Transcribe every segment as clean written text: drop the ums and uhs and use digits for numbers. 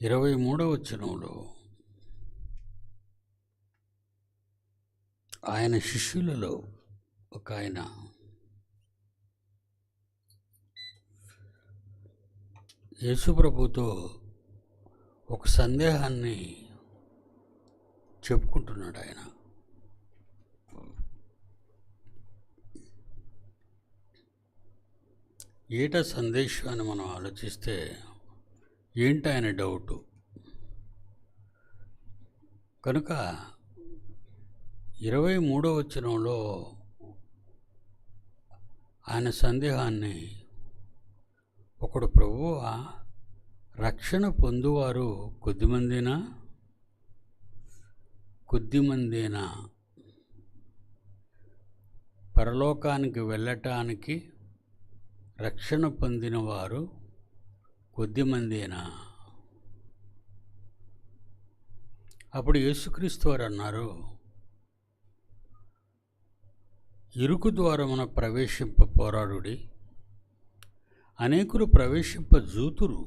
23వ వచనంలో ఆయన శిష్యులలో ఒక ఆయన యేసుప్రభుతో ఒక సందేహాన్ని చెప్పుకుంటున్నాడు. ఆయన ఏట సందేశాన్ని మనం ఆలోచిస్తే ఏంటి ఆయన డౌటు కనుక 23వ వచనంలో ఆయన సందేహాన్ని ఒకడు ప్రభువా రక్షణ పొందువారు కొద్దిమందేనా పరలోకానికి వెళ్ళటానికి రక్షణ పొందిన వారు కొద్దిమందేనా? అప్పుడు యేసుక్రీస్తు వారు అన్నారు, ఇరుకు ద్వారమున ప్రవేశింప పోరాడుడి, అనేకులు ప్రవేశింప జూతురు,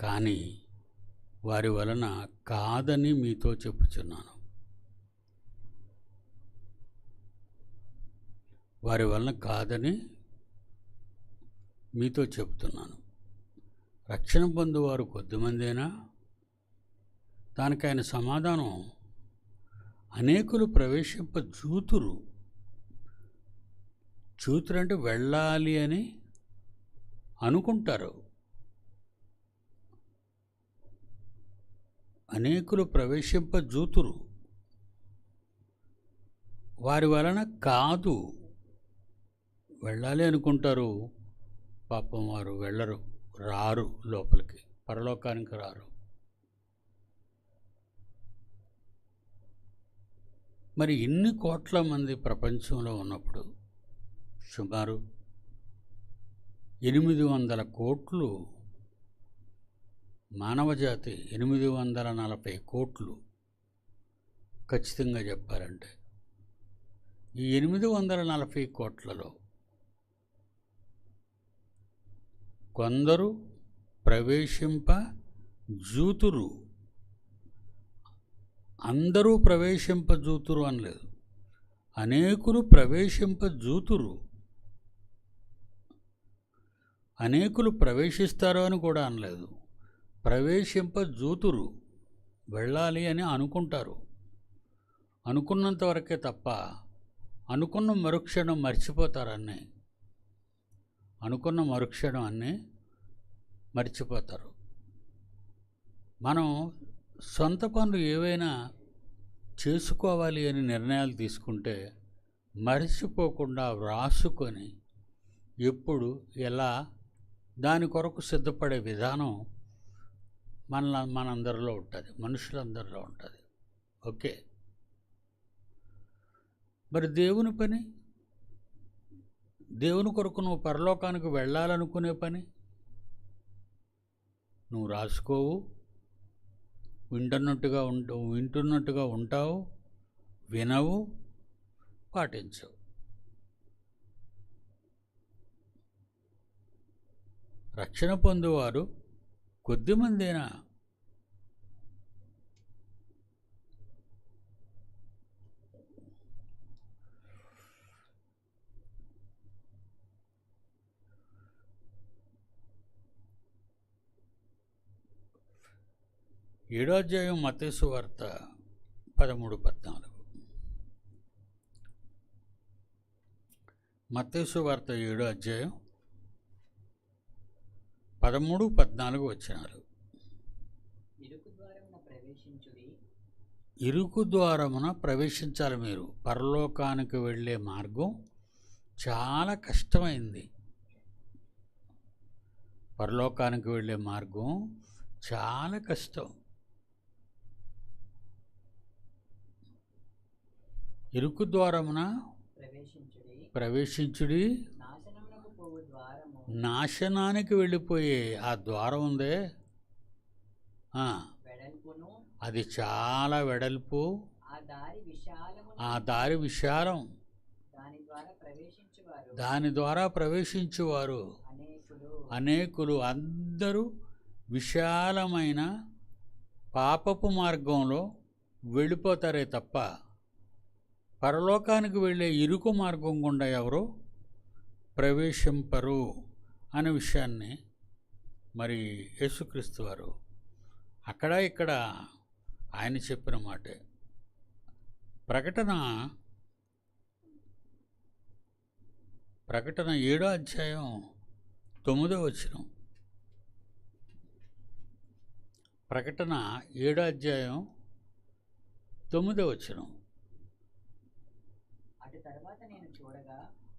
కానీ వారి వలన కాదని మీతో చెప్పుచున్నాను. వారి వలన కాదని మీతో చెప్తున్నాను. రక్షణ పొందువారు కొద్దిమందేనా? దానికి ఆయన సమాధానం, అనేకులు ప్రవేశింప జూతురు. జూతురు అంటే వెళ్ళాలి అని అనుకుంటారు. అనేకులు ప్రవేశింప జూతురు, వారి వలన కాదు. వెళ్ళాలి అనుకుంటారు, పాపం వారు వెళ్ళరు, రారు, లోపలికి పరలోకానికి రారు. మరి ఇన్ని కోట్ల మంది ప్రపంచంలో ఉన్నప్పుడు సుమారు 800 కోట్లు మానవజాతి, 840 కోట్లు ఖచ్చితంగా చెప్పాలంటే, ఈ 840 కోట్లలో కొందరు ప్రవేశింప జూతురు. అందరూ ప్రవేశింప జూతురు అనలేదు, అనేకులు ప్రవేశింప జూతురు. అనేకులు ప్రవేశిస్తారు అని కూడా అనలేదు, ప్రవేశింప జూతురు. వెళ్ళాలి అని అనుకుంటారు, అనుకున్నంత వరకే తప్ప అనుకున్న మరుక్షణం మర్చిపోతారన్నీ. అనుకున్న మరుక్షణం అన్నీ మర్చిపోతారు. మనం సొంత పనులు ఏవైనా చేసుకోవాలి అని నిర్ణయాలు తీసుకుంటే మర్చిపోకుండా వ్రాసుకొని ఎప్పుడు ఎలా దాని కొరకు సిద్ధపడే విధానం మనందరిలో ఉంటుంది, మనుషులందరిలో ఉంటుంది. ఓకే, మరి దేవుని పని, దేవుని కొరకు నువ్వు పరలోకానికి వెళ్ళాలనుకునే పని నువ్వు రాసుకోవు, వింటున్నట్టుగా ఉంటావు, వినవు, పాటించవు. రక్షణ పొందువారు కొద్దిమందేనా? ఏడో అధ్యాయం మత్తయి సువార్త 13-14. మత్తయి సువార్త 7వ అధ్యాయం 13-14 వచనాలు. ఇరుకు ద్వారమున ప్రవేశించాలి. మీరు పరలోకానికి వెళ్ళే మార్గం చాలా కష్టమైంది. పరలోకానికి వెళ్ళే మార్గం చాలా కష్టం. ఇరుకు ద్వారమున ప్రవేశించుడి, నాశనానికి వెళ్ళిపోయే ఆ ద్వారం ఉందే, అది చాలా వెడల్పు, ఆ దారి విశాలం, దాని ద్వారా ప్రవేశించేవారు అనేకులు. అందరూ విశాలమైన పాపపు మార్గంలో వెళ్ళిపోతారే తప్ప పరలోకానికి వెళ్ళే ఇరుకు మార్గం గుండా ఎవరు ప్రవేశింపరు అనే విషయాన్ని మరి యేసుక్రీస్తు వారు అక్కడ ఇక్కడ ఆయన చెప్పిన మాటే. ప్రకటన 7వ అధ్యాయం 9వ వచనం. ప్రకటన 7వ అధ్యాయం 9వ వచనం.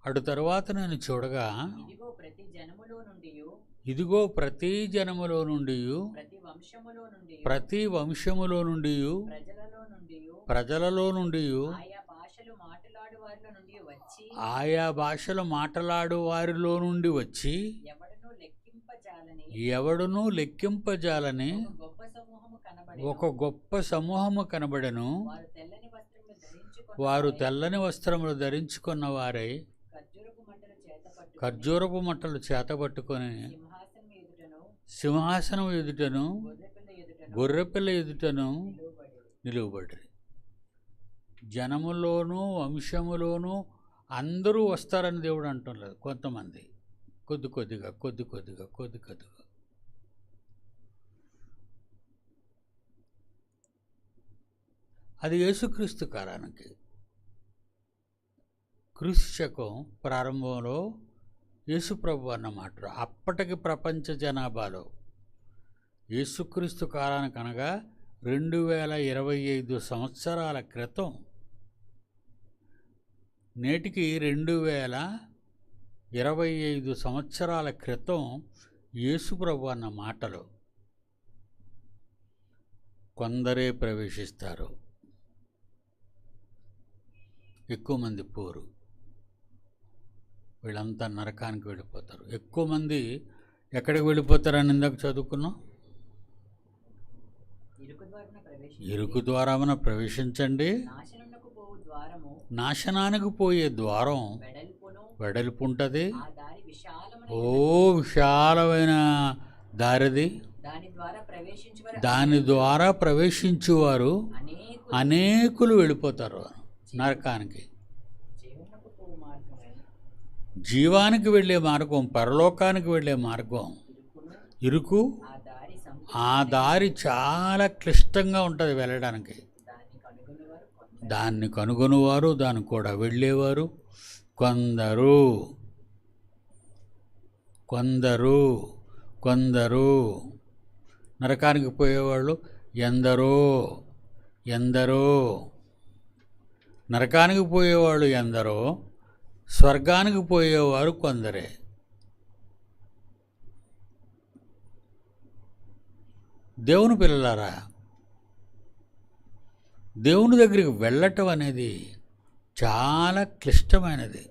అటు తరువాత నేను చూడగా ఇదిగో ప్రతి జనములో నుండి ప్రతి వంశములో నుండి ప్రజలలో నుండి ఆయా భాషలు మాట్లాడు వారిలో నుండి వచ్చి ఎవడునూ లెక్కింపజాలని ఒక గొప్ప సమూహము కనబడెను. వారు తెల్లని వస్త్రములు ధరించుకున్న వారై ఖర్జూరపు మట్టలు చేతబట్టుకొని సింహాసనం ఎదుటను గొర్రెపిల్ల ఎదుటను నిలువబడి. జనములోనూ వంశములోనూ అందరూ వస్తారని దేవుడు అంటున్నారు. కొంతమంది కొద్ది కొద్దిగా. అది యేసుక్రీస్తు కాలానికి. క్రీస్తు శకం ప్రారంభంలో యేసుప్రభు అన్న మాట. అప్పటికి ప్రపంచ జనాభాలో యేసుక్రీస్తు కాలానికి అనగా 2025 సంవత్సరాల క్రితం, నేటికి 2025 సంవత్సరాల క్రితం యేసుప్రభు అన్న మాటలు కొందరే ప్రవేశిస్తారు. ఎక్కువ మంది పోరు. వీళ్ళంతా నరకానికి వెళ్ళిపోతారు. ఎక్కువ మంది ఎక్కడికి వెళ్ళిపోతారని ఇందాక చదువుకున్నాం. ఇరుకు ద్వారమున ప్రవేశించండి. నాశనానికి పోయే ద్వారం వెడల్పు ఉంటుంది. ఓ విశాలమైన దారిది. దాని ద్వారా ప్రవేశించేవారు అనేకులు వెళ్ళిపోతారు నరకానికి. జీవానికి వెళ్ళే మార్గం, పరలోకానికి వెళ్ళే మార్గం ఇరుకు. ఆ దారి చాలా క్లిష్టంగా ఉంటుంది వెళ్ళడానికి. దాన్ని కనుగొనేవారు, దానికి కూడా వెళ్ళేవారు కొందరు. నరకానికి పోయేవాళ్ళు ఎందరో. నరకానికి పోయేవాళ్ళు ఎందరో, స్వర్గానికి పోయేవారు కొందరే. దేవుని పిల్లలారా, దేవుని దగ్గరికి వెళ్ళటం అనేది చాలా క్లిష్టమైనది.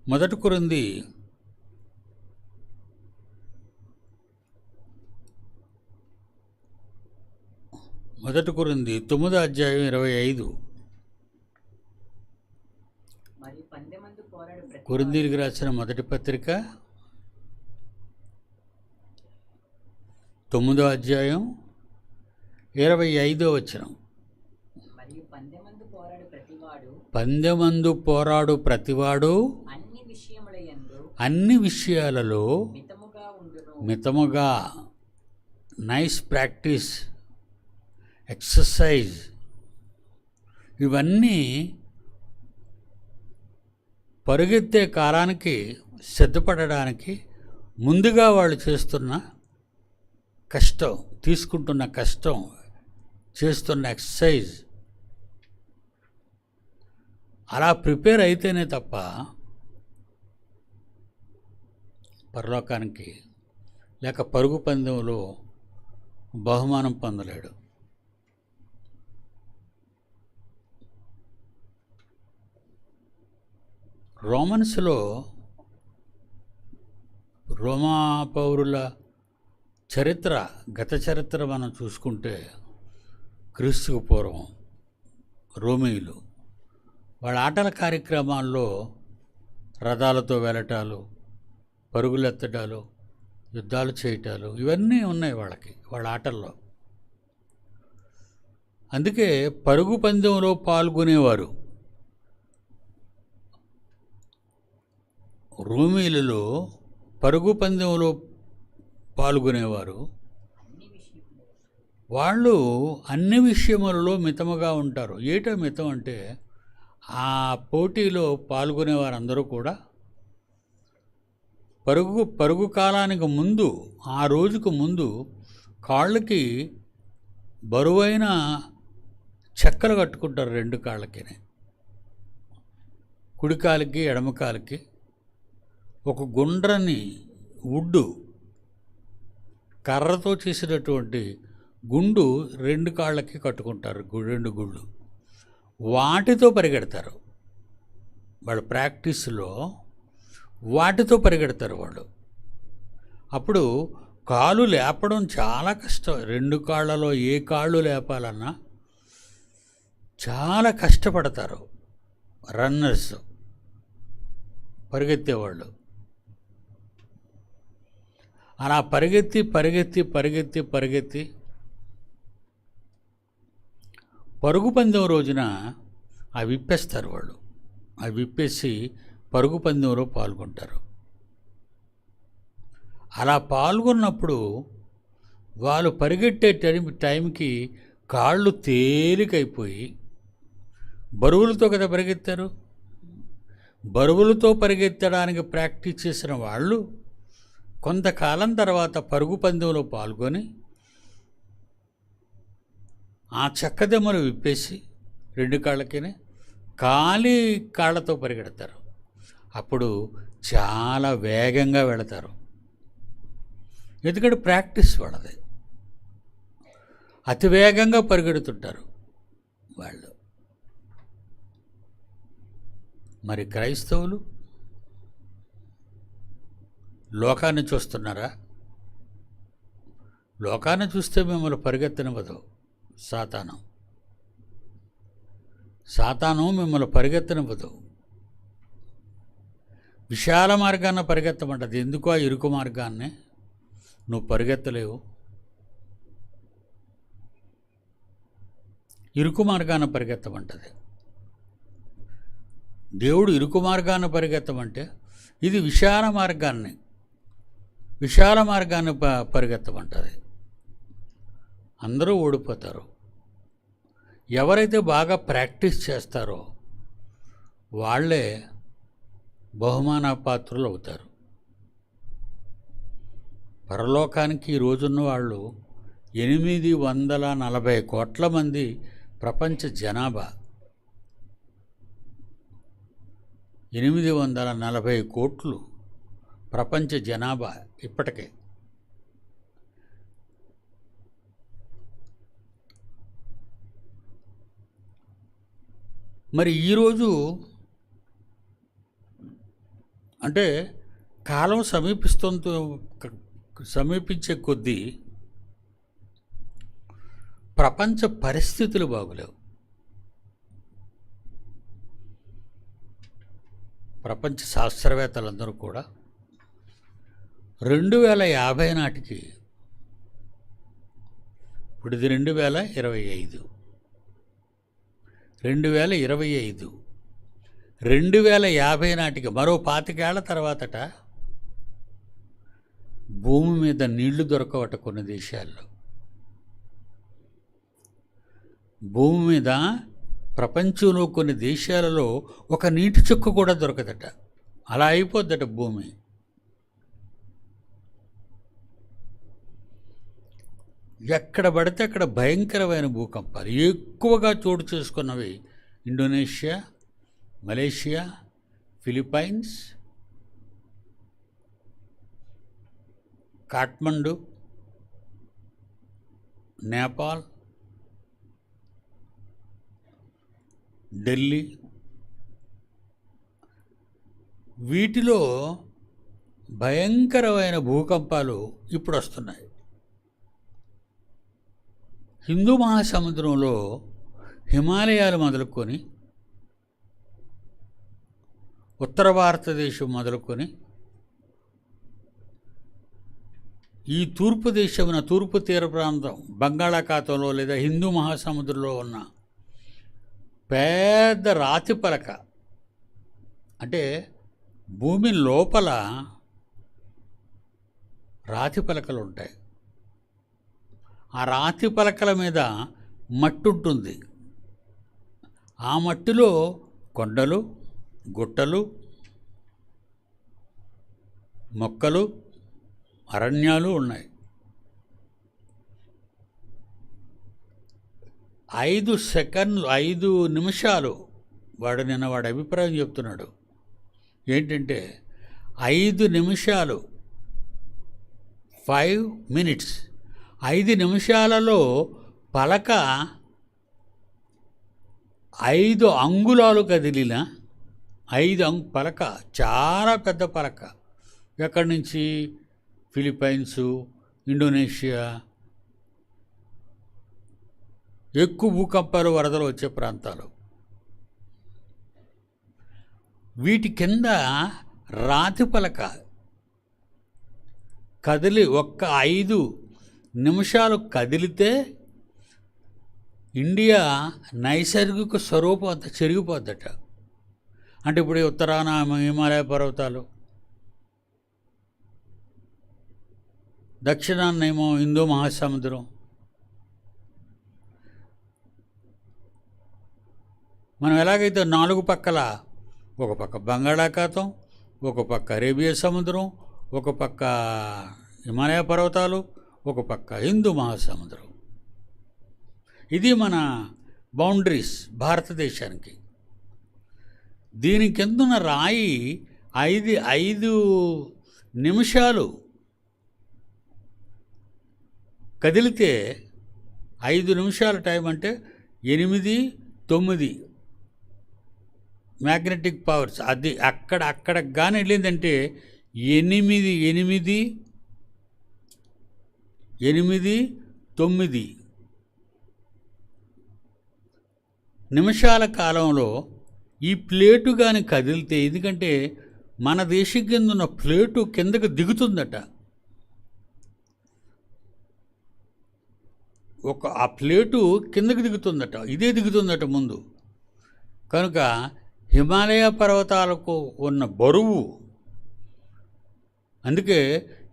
మొదటి కొరింథీ 9వ అధ్యాయం 25. కొరింథీయులకు రాసిన మొదటి పత్రిక 9వ అధ్యాయం 25వ వచనం. పందెమందు పోరాడు ప్రతివాడు అన్ని విషయాలలో మితముగా. నైస్ ప్రాక్టీస్, ఎక్సర్సైజ్, ఇవన్నీ పరుగెత్తే కాలానికి సిద్ధపడడానికి ముందుగా వాళ్ళు చేస్తున్న కష్టం, తీసుకుంటున్న కష్టం, చేస్తున్న ఎక్సర్సైజ్. అలా ప్రిపేర్ అయితేనే తప్ప పరలోకానికి లేక పరుగు పందెంలో బహుమానం పొందలేడు. రోమన్స్లో రోమా పౌరుల చరిత్ర, గత చరిత్ర మనం చూసుకుంటే క్రీస్తుకు పూర్వం రోమీయులు వాళ్ళ ఆటల కార్యక్రమాల్లో రథాలతో వెళ్ళటాలు, పరుగులెత్తడాలు, యుద్ధాలు చేయటాలు ఇవన్నీ ఉన్నాయి వాళ్ళ ఆటల్లో. అందుకే పరుగు పందెంలో పాల్గొనేవారు రోమీలలో పరుగు పందెంలో పాల్గొనేవారు వాళ్ళు అన్ని విషయములలో మితముగా ఉంటారు. ఏటో మితం అంటే ఆ పోటీలో పాల్గొనే వారందరూ కూడా పరుగు కాలానికి ముందు, ఆ రోజుకు ముందు కాళ్ళకి బరువైన చెక్కలు కట్టుకుంటారు. 2 కాళ్ళకి, కుడి కాలికి ఎడమ కాలికి ఒక గుండ్రని వుడ్డు కర్రతో చేసినటువంటి గుండు 2 కాళ్ళకి కట్టుకుంటారు. 2 గుళ్ళు వాటితో పరిగెడతారు. వాళ్ళు ప్రాక్టీస్లో వాటితో పరిగెడతారు వాళ్ళు. అప్పుడు కాలు లేపడం చాలా కష్టం. 2 కాళ్ళలో ఏ కాళ్ళు లేపాలన్నా చాలా కష్టపడతారు రన్నర్స్, పరిగెత్తేవాళ్ళు. అలా పరిగెత్తి పరిగెత్తి పరిగెత్తి పరిగెత్తి పరుగు పందెం రోజున అవి విప్పేస్తారు వాళ్ళు. అవి విప్పేసి పరుగు పందెంలో పాల్గొంటారు. అలా పాల్గొన్నప్పుడు వాళ్ళు పరిగెట్టే టైంకి కాళ్ళు తేలికైపోయి, బరువులతో కదా పరిగెత్తారు, బరువులతో పరిగెత్తడానికి ప్రాక్టీస్ చేసిన వాళ్ళు కొంతకాలం తర్వాత పరుగు పందెంలో పాల్గొని ఆ చెక్కదెమ్మలు విప్పేసి 2 కాళ్ళకినే ఖాళీ కాళ్ళతో పరిగెడతారు. అప్పుడు చాలా వేగంగా వెళతారు. ఎందుకంటే ప్రాక్టీస్ వాళ్ళది. అతి వేగంగా పరిగెడుతుంటారు వాళ్ళు. మరి క్రైస్తవులు లోకాన్ని చూస్తున్నారా? లోకాన్ని చూస్తే మిమ్మల్ని పరిగెత్తనివ్వదు సాతాను మిమ్మల్ని పరిగెత్తనివ్వదు. విశాల మార్గాన్ని పరిగెత్తమంటది. ఎందుకు ఆ ఇరుకు మార్గాన్ని నువ్వు పరిగెత్తలేవు? ఇరుకు మార్గాన్ని పరిగెత్తమంటది. దేవుడు ఇరుకు మార్గాన్ని పరిగెత్తమంటే ఇది విశాల మార్గాన్ని పరిగెత్తమంటది. అందరూ ఓడిపోతారు. ఎవరైతే బాగా ప్రాక్టీస్ చేస్తారో వాళ్ళే బహుమాన పాత్రులు అవుతారు. పరలోకానికి ఈ రోజున్న వాళ్ళు 840 కోట్ల మంది ప్రపంచ జనాభా. 840 కోట్లు ప్రపంచ జనాభా ఇప్పటికే. మరి ఈరోజు అంటే కాలం సమీపించే కొద్దీ ప్రపంచ పరిస్థితులు బాగులేవు. ప్రపంచ శాస్త్రవేత్తలందరూ కూడా 2050 నాటికి, ఇప్పుడు ఇది 2025, 2050 నాటికి మరో 25 ఏళ్ల తర్వాతట భూమి మీద నీళ్లు దొరకవట. కొన్ని దేశాల్లో భూమి మీద, ప్రపంచంలో కొన్ని దేశాలలో ఒక నీటి చుక్క కూడా దొరకదట. అలా అయిపోద్దట భూమి. ఎక్కడ పడితే అక్కడ భయంకరమైన భూకంపాలు ఎక్కువగా చోటు చేసుకున్నవి Indonesia, Malaysia, Philippines, Kathmandu, Nepal, Delhi. వీటిలో భయంకరమైన భూకంపాలు ఇప్పుడు వస్తున్నాయి. హిందూ మహాసముద్రంలో హిమాలయాలు మొదలుకొని ఉత్తర భారతదేశం మొదలుకొని ఈ తూర్పు దేశమున తూర్పు తీర ప్రాంతం బంగాళాఖాతంలో లేదా హిందూ మహాసముద్రంలో ఉన్న పెద్ద రాతి పలక, అంటే భూమి లోపల రాతి పలకలు ఉంటాయి. ఆ రాతి పలకల మీద మట్టి ఉంటుంది. ఆ మట్టిలో కొండలు, గుట్టలు, మొక్కలు, అరణ్యాలు ఉన్నాయి. 5 నిమిషాలు వాడు అభిప్రాయం చెప్తున్నాడు. ఏంటంటే 5 నిమిషాలు 5 minutes 5 నిమిషాలలో పలక 5 అంగుళాలు కదిలిన పలక, చాలా పెద్ద పలక. ఎక్కడి నుంచి? ఫిలిప్పైన్స్, ఇండోనేషియా, ఎక్కువ భూకంపాలు, వరదలు వచ్చే ప్రాంతాలు. వీటి కింద రాతి పలక కదిలి 5 నిమిషాలు కదిలితే ఇండియా నైసర్గిక స్వరూపం అంతా చెరిగిపోద్దట. అంటే ఇప్పుడు ఉత్తరాన హిమాలయ పర్వతాలు, దక్షిణాన్నేమో హిందూ మహాసముద్రం, మనం ఎలాగైతే 4 పక్కల, ఒక పక్క బంగాళాఖాతం, ఒక పక్క అరేబియా సముద్రం, ఒక పక్క హిమాలయ పర్వతాలు, ఒక పక్క హిందూ మహాసముద్రం. ఇది మన బౌండరీస్ భారతదేశానికి. దీని కిందున్న రాయి 5 నిమిషాలు కదిలితే 5 నిమిషాల టైం అంటే 8, 9 మ్యాగ్నెటిక్ పవర్స్. అది అక్కడికి కానీ వెళ్ళిందంటే 8, 9 నిమిషాల కాలంలో ఈ ప్లేటు కానీ కదిలితే, ఎందుకంటే మన దేశం కింద ఉన్న ప్లేటు కిందకు దిగుతుందట. ఆ ప్లేటు కిందకు దిగుతుందట, ఇదే దిగుతుందట ముందు. కనుక హిమాలయ పర్వతాలకు ఉన్న బరువు, అందుకే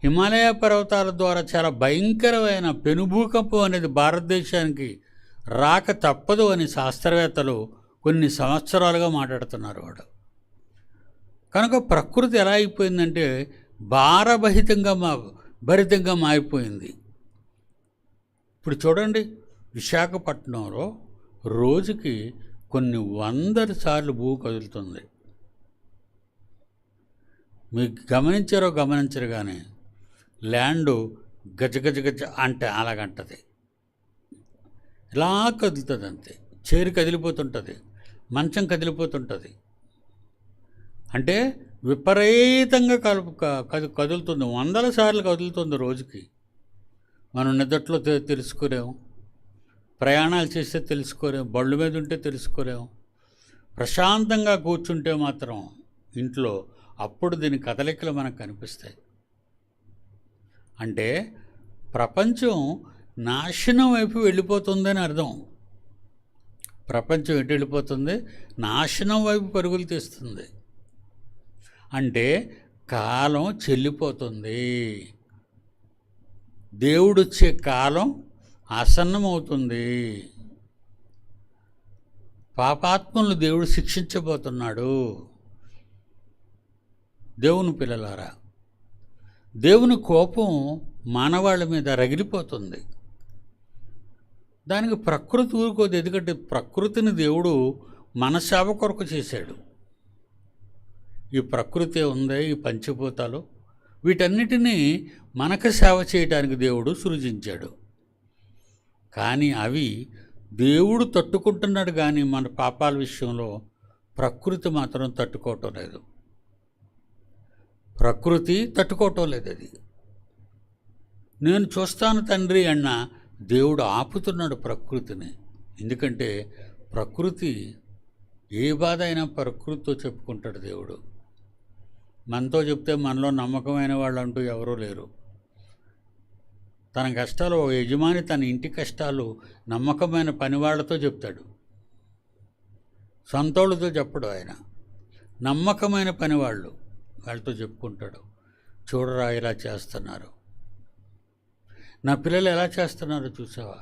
హిమాలయ పర్వతాల ద్వారా చాలా భయంకరమైన పెనుభూకంపం అనేది భారతదేశానికి రాక తప్పదు అని శాస్త్రవేత్తలు కొన్ని సంవత్సరాలుగా మాట్లాడుతున్నారు. కనుక ప్రకృతి ఎలా అయిపోయిందంటే భరితంగా మారిపోయింది. ఇప్పుడు చూడండి, విశాఖపట్నంలో రోజుకి కొన్ని 100 సార్లు భూ కదులుతుంది. మీకు గమనించరు కానీ ల్యాండు గజ అంటే అలాగంటది, ఇలా కదులుతుంది అంతే. చేరు కదిలిపోతుంటుంది, మంచం కదిలిపోతుంటుంది. అంటే విపరీతంగా కదులుతుంది, 100 సార్లు కదులుతుంది రోజుకి. మనం నిద్రలో తెలుసుకోలేము, ప్రయాణాలు చేస్తే తెలుసుకోలేము, బళ్ళు మీద ఉంటే తెలుసుకోలేము. ప్రశాంతంగా కూర్చుంటే మాత్రం ఇంట్లో అప్పుడు దీని కదలికలు మనకు కనిపిస్తాయి. అంటే ప్రపంచం నాశనం వైపు వెళ్ళిపోతుందని అర్థం. ప్రపంచం ఎటు వెళ్ళిపోతుంది? నాశనం వైపు పరుగులు తీస్తుంది. అంటే కాలం చెల్లిపోతుంది, దేవుడొచ్చే కాలం ఆసన్నమవుతుంది. పాపాత్మలను దేవుడు శిక్షించబోతున్నాడు. దేవుని పిల్లలారా, దేవుని కోపం మానవాళ్ళ మీద రగిలిపోతుంది. దానికి ప్రకృతి ఊరుకోదు. ఎందుకంటే ప్రకృతిని దేవుడు మన సేవ కొరకు చేశాడు. ఈ ప్రకృతి ఉంది, ఈ పంచభూతాలు, వీటన్నిటినీ మనకు సేవ చేయడానికి దేవుడు సృజించాడు. కానీ అవి దేవుడు తట్టుకుంటున్నాడు, కానీ మన పాపాల విషయంలో ప్రకృతి మాత్రం తట్టుకోవటం లేదు. ప్రకృతి తట్టుకోవటం లేదు. అది నేను చూస్తాను తండ్రి అన్న దేవుడు ఆపుతున్నాడు ప్రకృతిని. ఎందుకంటే ప్రకృతి ఏ బాధ అయినా ప్రకృతితో చెప్పుకుంటాడు దేవుడు. మనతో చెప్తే మనలో నమ్మకమైన వాళ్ళు అంటూ ఎవరూ లేరు. తన కష్టాలు ఓ యజమాని తన ఇంటి కష్టాలు నమ్మకమైన పనివాళ్లతో చెప్తాడు, సొంతోళ్ళతో చెప్పడు. ఆయన నమ్మకమైన పనివాళ్ళు వాళ్ళతో చెప్పుకుంటాడు. చూడరా ఇలా చేస్తున్నారు, నా పిల్లలు ఎలా చేస్తున్నారో చూసావా.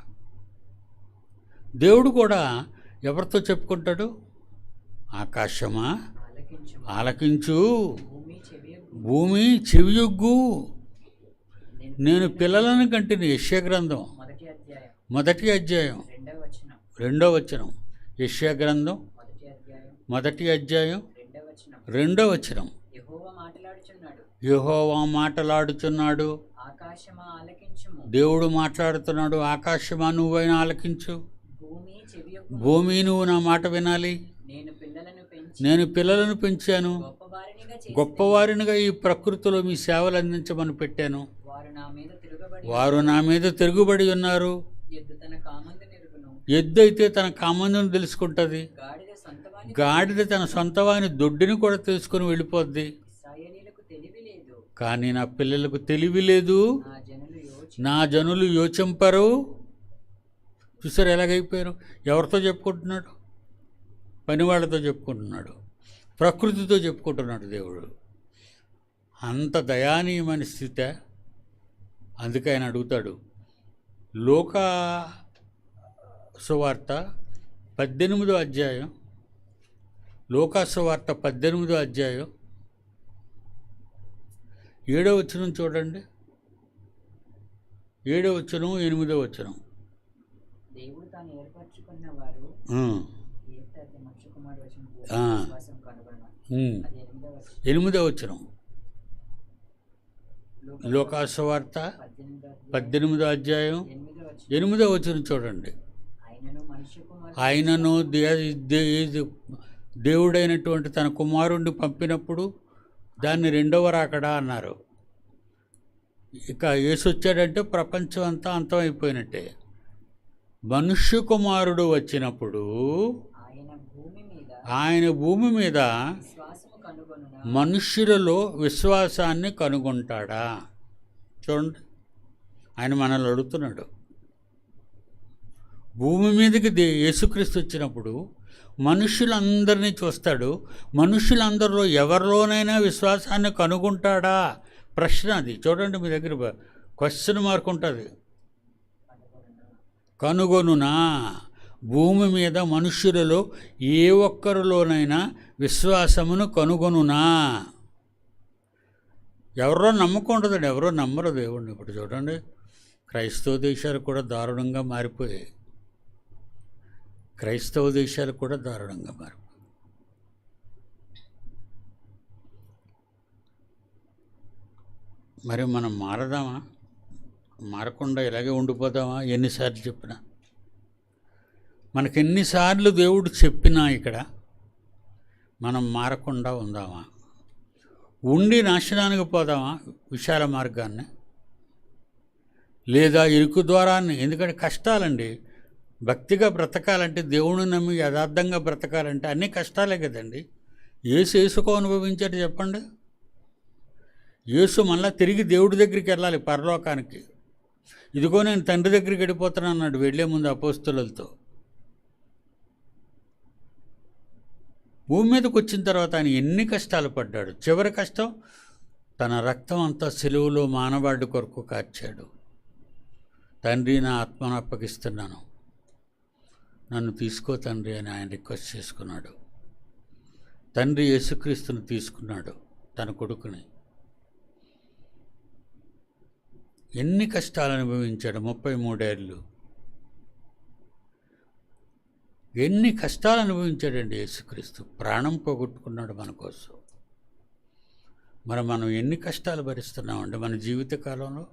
దేవుడు కూడా ఎవరితో చెప్పుకుంటాడు? ఆకాశమా ఆలకించు, భూమి చెవియొగ్గు, నేను పిల్లలను కంటిని. యెషయా గ్రంథం 1వ అధ్యాయం 2వ వచనం. యెషయా గ్రంథం 1వ అధ్యాయం 2వ వచనం. యెహోవా మాటలాడుచున్నాడు, దేవుడు మాట్లాడుతున్నాడు. ఆకాశమా నువ్వైనా ఆలకించు, భూమి నువ్వు నా మాట వినాలి. నేను పిల్లలను పెంచాను, గొప్పవారినిగా ఈ ప్రకృతిలో మీ సేవలు అందించమని పెట్టాను. వారు నా మీద తిరుగుబడి ఉన్నారు. ఎద్దు అయితే తన కామందును తెలుసుకుంటుంది, గాడిద తన సొంతవాని దొడ్డిని కూడా తెలుసుకుని వెళ్ళిపోద్ది. కానీ నా పిల్లలకు తెలివి లేదు, నా జనులు యోచింపరు. చూసారు ఎలాగైపోయారు? ఎవరితో చెప్పుకుంటున్నాడు? పనివాళ్ళతో చెప్పుకుంటున్నాడు, ప్రకృతితో చెప్పుకుంటున్నాడు. దేవుడు అంత దయానీయమైన స్థితి. అందుకే ఆయన అడుగుతాడు. లోకా సువార్త 18వ అధ్యాయం, లోకా సువార్త 18వ అధ్యాయం 7వ వచనం చూడండి. 7వ వచనం 8వ వచనం. దేవుడు తాను ఏర్పరచుకున్న వారు 8వ వచనం. లోకా సువార్త 18వ అధ్యాయం 8వ వచనం చూడండి. ఆయనను దేవుడైనటువంటి తన కుమారుణ్ణి పంపినప్పుడు దాన్ని రెండవ రాకడా అన్నారు. ఇక యేసు వచ్చాడంటే ప్రపంచం అంతా అంతమైపోయినట్టే. మనుష్య కుమారుడు వచ్చినప్పుడు ఆయన భూమి మీద మనుష్యులలో విశ్వాసాన్ని కనుగొంటాడా? చూడండి, ఆయన మనల్ని అడుగుతున్నాడు. భూమి మీదకి యేసుక్రీస్తు వచ్చినప్పుడు మనుష్యులందరినీ చూస్తాడు. మనుష్యులందరిలో ఎవరిలోనైనా విశ్వాసాన్ని కనుగొంటాడా? ప్రశ్న అది. చూడండి, మీ దగ్గర క్వశ్చన్ మార్క్ ఉంటుంది. కనుగొనునా? భూమి మీద మనుష్యులలో ఏ ఒక్కరిలోనైనా విశ్వాసమును కనుగొనునా? ఎవరో నమ్మకం ఉంటుందండి, ఎవరో నమ్మరు దేవుడిని. ఇప్పుడు చూడండి, క్రైస్తవ దేశాలు కూడా దారుణంగా మారిపోయాయి. క్రైస్తవ దేశాలు కూడా దారుణంగా మారిపోయాయి. మరి మనం మారదామా? మారకుండా ఇలాగే ఉండిపోదామా? ఎన్నిసార్లు చెప్పినా, మనకెన్నిసార్లు దేవుడు చెప్పినా ఇక్కడ మనం మారకుండా ఉందామా? ఉండి నాశనానికి పోదామా? విశాల మార్గాన్ని లేదా ఇరుకు ద్వారాన్ని? ఎందుకంటే కష్టాలండి. భక్తిగా బ్రతకాలంటే, దేవుని నమ్మి యథార్థంగా బ్రతకాలంటే అన్నీ కష్టాలే కదండి. యేసు యేసుకో అనుభవించాడు చెప్పండి. యేసు మళ్ళీ తిరిగి దేవుడి దగ్గరికి వెళ్ళాలి, పరలోకానికి. ఇదిగో నేను తండ్రి దగ్గరికి వెళ్ళిపోతాను అన్నాడు వెళ్ళే ముందు అపోస్తలులతో. భూమి మీదకి వచ్చిన తర్వాత ఆయన ఎన్ని కష్టాలు పడ్డాడు. చివరి కష్టం, తన రక్తం అంతా సిలువలో మానవాడి కొరకు కార్చాడు. తండ్రి, నా ఆత్మను అప్పగిస్తున్నాను, నన్ను తీసుకో తండ్రి అని ఆయన రిక్వెస్ట్ చేసుకున్నాడు. తండ్రి యేసుక్రీస్తుని తీసుకున్నాడు, తన కొడుకుని. ఎన్ని కష్టాలు అనుభవించాడు? 33 ఏళ్ళు. ఎన్ని కష్టాలు అనుభవించాడండి యేసుక్రీస్తు. ప్రాణం పోగొట్టుకున్నాడు మన కోసం. మరి మనం ఎన్ని కష్టాలు భరిస్తున్నామండి మన జీవిత కాలంలో?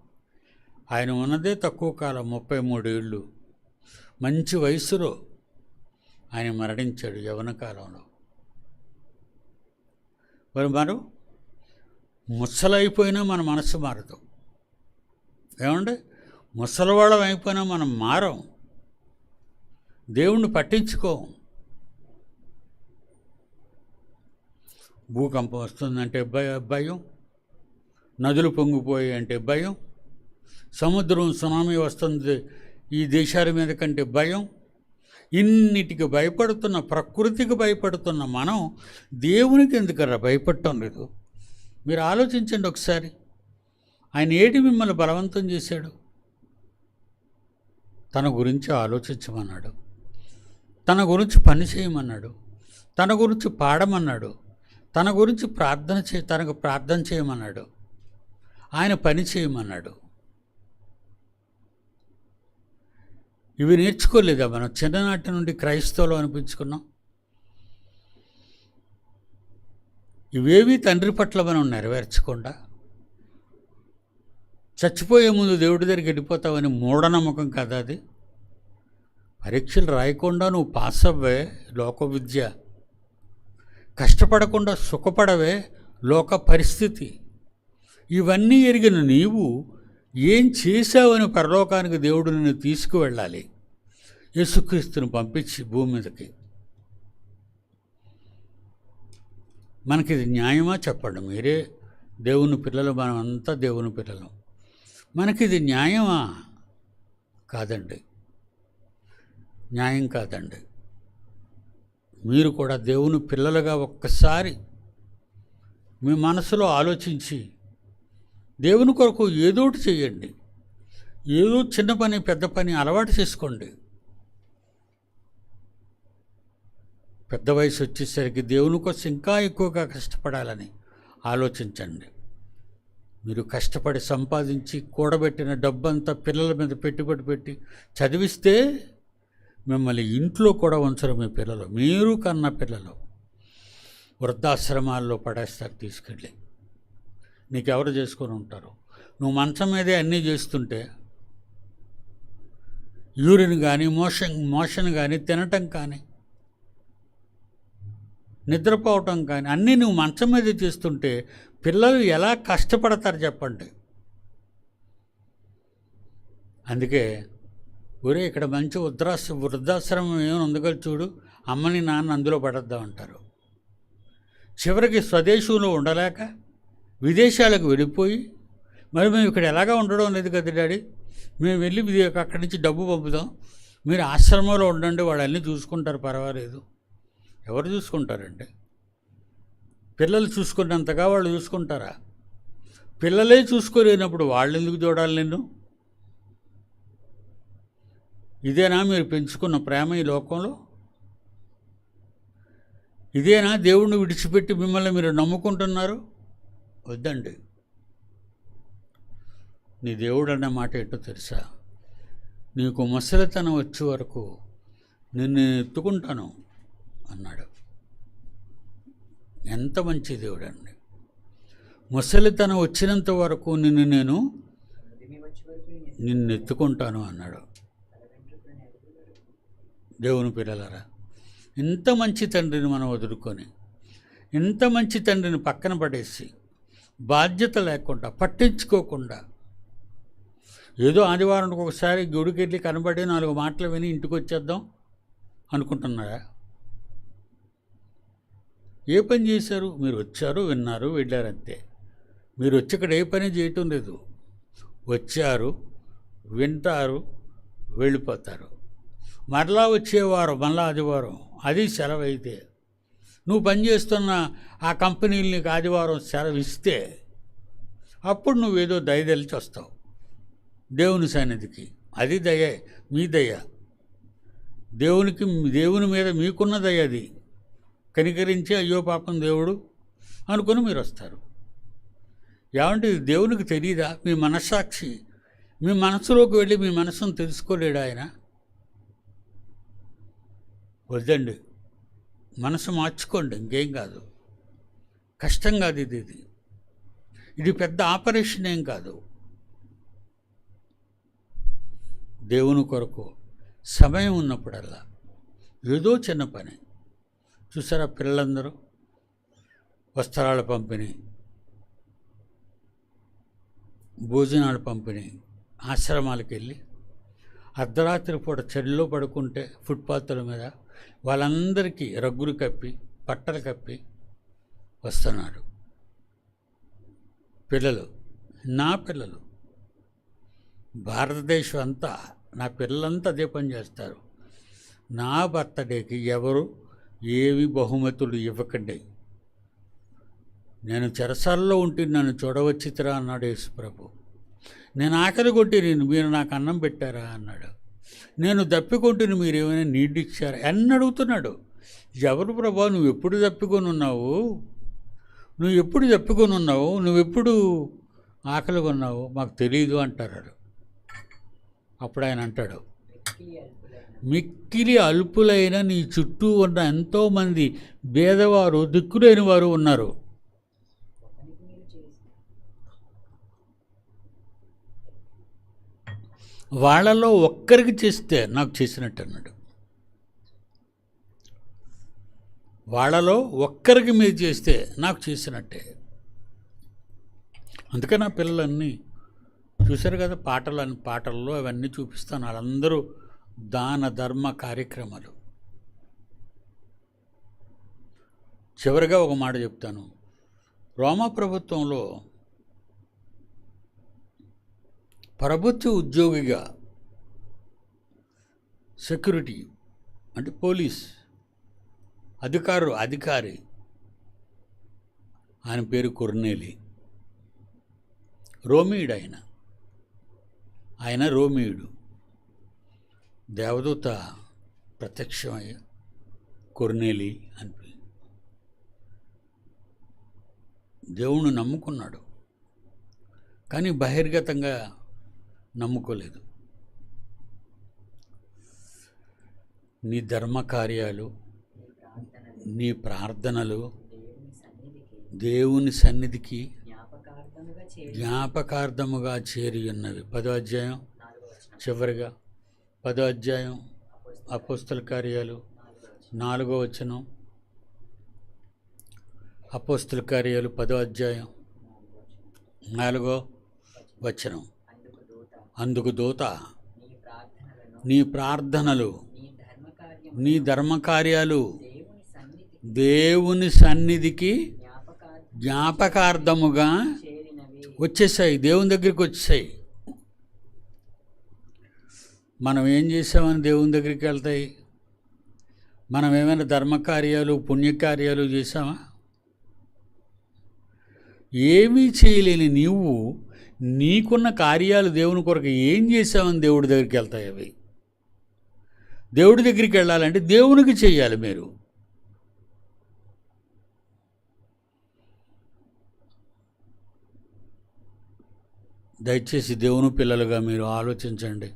ఆయన ఉన్నదే తక్కువ కాలం, 33 ఏళ్ళు. మంచి వయసులో ఆయన మరణించాడు, యవ్వన కాలంలో. మరి మనం ముసలైపోయినా మన మనసు మారదు. ఏమండి, ముసలివాళ్ళం అయిపోయినా మనం మారం, దేవుణ్ణి పట్టించుకోం. భూకంపం వస్తుందంటే భయం, నదులు పొంగిపోయి అంటే భయం, సముద్రం సునామీ వస్తుంది ఈ దేశాల మీద కంటే భయం. ఇన్నిటికి భయపడుతున్న, ప్రకృతికి భయపడుతున్న మనం దేవునికి ఎందుకరా భయపడటం లేదు? మీరు ఆలోచించండి ఒకసారి. ఆయన ఏటి మిమ్మల్ని బలవంతం చేశాడు? తన గురించి ఆలోచించమన్నాడు, తన గురించి పని చేయమన్నాడు, తన గురించి పాడమన్నాడు, తన గురించి తనకు ప్రార్థన చేయమన్నాడు, ఆయన పని చేయమన్నాడు. ఇవి నేర్చుకోలేదా మనం? చిన్ననాటి నుండి క్రైస్తవులు అనిపించుకున్నాం. ఇవేవి తండ్రి పట్ల మనం నెరవేర్చకుండా చచ్చిపోయే ముందు దేవుడి దగ్గరికి వెళ్ళిపోతావని మూఢనమ్మకం కదా అది. పరీక్షలు రాయకుండా నువ్వు పాస్ అవ్వే లోక విద్య, కష్టపడకుండా సుఖపడవే లోక పరిస్థితి. ఇవన్నీ ఎరిగిన నీవు ఏం చేశావని పరలోకానికి దేవుడు నిన్ను తీసుకువెళ్ళాలి, యేసుక్రీస్తుని పంపించి భూమి మీదకి. మనకిది న్యాయమా చెప్పండి? మీరే దేవుని పిల్లలు, మనం అంతా దేవుని పిల్లలు. మనకిది న్యాయమా? కాదండి, న్యాయం కాదండి. మీరు కూడా దేవుని పిల్లలుగా ఒక్కసారి మీ మనసులో ఆలోచించి దేవుని కొరకు ఏదోటి చేయండి. ఏదో చిన్న పని పెద్ద పని అలవాటు చేసుకోండి. పెద్ద వయసు వచ్చేసరికి దేవుని కోసం ఇంకా ఎక్కువగా కష్టపడాలని ఆలోచించండి. మీరు కష్టపడి సంపాదించి కూడబెట్టిన డబ్బంతా పిల్లల మీద పెట్టుబడి పెట్టి చదివిస్తే మిమ్మల్ని ఇంట్లో కూడా ఉంచరు మీ పిల్లలు. మీరు కన్న పిల్లలు వృద్ధాశ్రమాల్లో పడేస్తారు తీసుకెళ్ళి. నీకెవరు చేసుకొని ఉంటారు? నువ్వు మంచం మీదే అన్నీ చేస్తుంటే, యూరిన్ కానీ మోషన్ కానీ, తినటం కానీ, నిద్రపోవటం కానీ అన్నీ నువ్వు మంచం మీదే చేస్తుంటే పిల్లలు ఎలా కష్టపడతారు చెప్పండి. అందుకే ఒరే ఇక్కడ మంచి వృద్ధాశ్రమం ఏమైనా ఉందిగా చూడు, అమ్మని నాన్న అందులో పడద్దామంటారు. చివరికి స్వదేశంలో ఉండలేక విదేశాలకు వెళ్ళిపోయి, మరి మేము ఇక్కడ ఎలాగా ఉండడం లేదు కదా డాడీ, మేము వెళ్ళి అక్కడి నుంచి డబ్బు పంపుదాం, మీరు ఆశ్రమంలో ఉండండి, వాళ్ళు అన్నీ చూసుకుంటారు, పర్వాలేదు. ఎవరు చూసుకుంటారండి? పిల్లలు చూసుకున్నంతగా వాళ్ళు చూసుకుంటారా? పిల్లలే చూసుకోలేనప్పుడు వాళ్ళు ఎందుకు చూడాలి నిన్ను? ఇదేనా మీరు పెంచుకున్న ప్రేమ ఈ లోకంలో? ఇదేనా దేవుణ్ణి విడిచిపెట్టి మిమ్మల్ని మీరు నమ్ముకుంటున్నారు? వద్దండి. నీ దేవుడు అన్న మాట ఏంటో తెలుసా? నీకు ముసలితనం వచ్చే వరకు నిన్ను ఎత్తుకుంటాను అన్నాడు. ఎంత మంచి దేవుడు అండి! ముసలితనం వచ్చినంత వరకు నేను నిన్ను ఎత్తుకుంటాను అన్నాడు. దేవుని పిల్లలారా, ఇంత మంచి తండ్రిని మనం వదులుకొని, ఇంత మంచి తండ్రిని పక్కన పడేసి, బాధ్యత లేకుండా, పట్టించుకోకుండా, ఏదో ఆదివారానికి ఒకసారి గుడికి వెళ్ళి కనబడి 4 మాటలు విని ఇంటికి వచ్చేద్దాం అనుకుంటున్నారా? ఏ పని చేశారు? మీరు వచ్చారు, విన్నారు, వెళ్ళారంతే. మీరు వచ్చి ఇక్కడ ఏ పని చేయటం లేదు. వచ్చారు, వింటారు, వెళ్ళిపోతారు. మరలా వచ్చేవారం, మళ్ళా ఆదివారం, అది సెలవు అయితే, నువ్వు పనిచేస్తున్న ఆ కంపెనీలు నీకు ఆదివారం సెలవు ఇస్తే అప్పుడు నువ్వేదో దయదలిచి వస్తావు దేవుని సన్నిధికి. అది దయ, మీ దయ. దేవుని మీద మీకున్న దయ అది. కనికరించి అయ్యో పాపం దేవుడు అనుకుని మీరు వస్తారు. ఏమంటే దేవునికి తెలియదా? మీ మనస్సాక్షి మీ మనసులోకి వెళ్ళి మీ మనసును తెలుసుకోలేడు ఆయన? వద్దండి, మనసు మార్చుకోండి, ఇంకేం కాదు. కష్టం కాదు ఇది పెద్ద ఆపరేషన్ ఏం కాదు. దేవుని కొరకు సమయం ఉన్నప్పుడల్లా ఏదో చిన్న పని. చూసారా పిల్లలందరూ వస్త్రాల పంపిణీ, భోజనాల పంపిణీ, ఆశ్రమాలకు వెళ్ళి అర్ధరాత్రి పూట చలిలో పడుకుంటే ఫుట్పాత్ల మీద వాళ్ళందరికీ రగ్గులు కప్పి, బట్టలు కప్పి వస్తున్నారు. పిల్లలు, నా పిల్లలు, భారతదేశం అంతా నా పిల్లలంతా అదే పని చేస్తారు. నా బర్త్డేకి ఎవరు ఏవి బహుమతులు ఇవ్వకండి, నేను చెరసాల్లో ఉంటే నన్ను చూడవచ్చితిరా అన్నాడు యేసుప్రభు. నేను ఆకలి కొట్టి మీరు నాకు అన్నం పెట్టారా అన్నాడు. నేను దప్పికొంటిని మీరు ఏమైనా నీళ్ళు ఇచ్చారా అని అడుగుతున్నాడు. ఎవరు ప్రభా, నువ్వు ఎప్పుడు దప్పికొని ఉన్నావు, నువ్వు ఎప్పుడు దప్పికొని ఉన్నావు, నువ్వెప్పుడు ఆకలి కొన్నావు, మాకు తెలియదు అంటారు. అప్పుడు ఆయన అంటాడు, మిక్కిలి అల్పులైన నీ చుట్టూ ఉన్న ఎంతోమంది పేదవారు దిక్కులేని వారు ఉన్నారు. వాళ్ళలో ఒక్కరికి చేస్తే నాకు చేసినట్టు అన్నాడు. వాళ్ళలో ఒక్కరికి మీరు చేస్తే నాకు చేసినట్టే. అందుకే నా పిల్లలన్నీ చూశారు కదా, పాటల్లో అవన్నీ చూపిస్తాను. వాళ్ళందరూ దాన ధర్మ కార్యక్రమాలు. చివరిగా ఒక మాట చెప్తాను. రోమా ప్రభుత్వంలో ప్రభుత్వ ఉద్యోగిగా సెక్యూరిటీ అంటే పోలీస్ అధికారి ఆయన పేరు కొర్నేలి. రోమీయుడు ఆయన రోమీయుడు. దేవదూత ప్రత్యక్షమయ్య కొర్నేలి అని దేవుణ్ణి నమ్ముకున్నాడు, కానీ బహిర్గతంగా నమ్ముకోలేదు. నీ ధర్మకార్యాలు, నీ ప్రార్థనలు దేవుని సన్నిధికి జ్ఞాపకార్థముగా చేరి ఉన్నవి. 10వ అధ్యాయం చివరిగా 10వ అధ్యాయం అపోస్తల కార్యాలు 4వ వచనం. అపోస్తల కార్యాలు 10వ అధ్యాయం 4వ వచనం. అందుకు దూత నీ ప్రార్థనలు, నీ ధర్మకార్యాలు దేవుని సన్నిధికి జ్ఞాపకార్థముగా వచ్చేసాయి, దేవుని దగ్గరికి వచ్చేసాయి. మనం ఏం చేసామని దేవుని దగ్గరికి వెళ్తాయి? మనం ఏమైనా ధర్మకార్యాలు పుణ్యకార్యాలు చేసామా? ఏమీ చేయలేని నీవు నీకున్న కార్యాలు దేవుని కొరకు ఏం చేసామని దేవుడి దగ్గరికి వెళ్తాయి. అవి దేవుడి దగ్గరికి వెళ్ళాలంటే దేవునికి చేయాలి. మీరు దయచేసి దేవుని పిల్లలుగా మీరు ఆలోచించండి.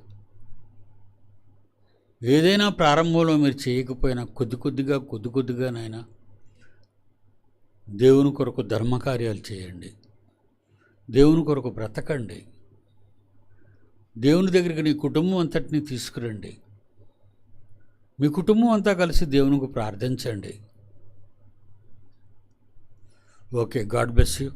ఏదైనా ప్రారంభంలో మీరు చేయకపోయినా కొద్ది కొద్దిగానైనా దేవుని కొరకు ధర్మకార్యాలు చేయండి, దేవుని కొరకు బ్రతకండి. దేవుని దగ్గరికి నీ కుటుంబం అంతటిని తీసుకురండి. మీ కుటుంబం అంతా కలిసి దేవునికి ప్రార్థించండి. Okay, God bless you.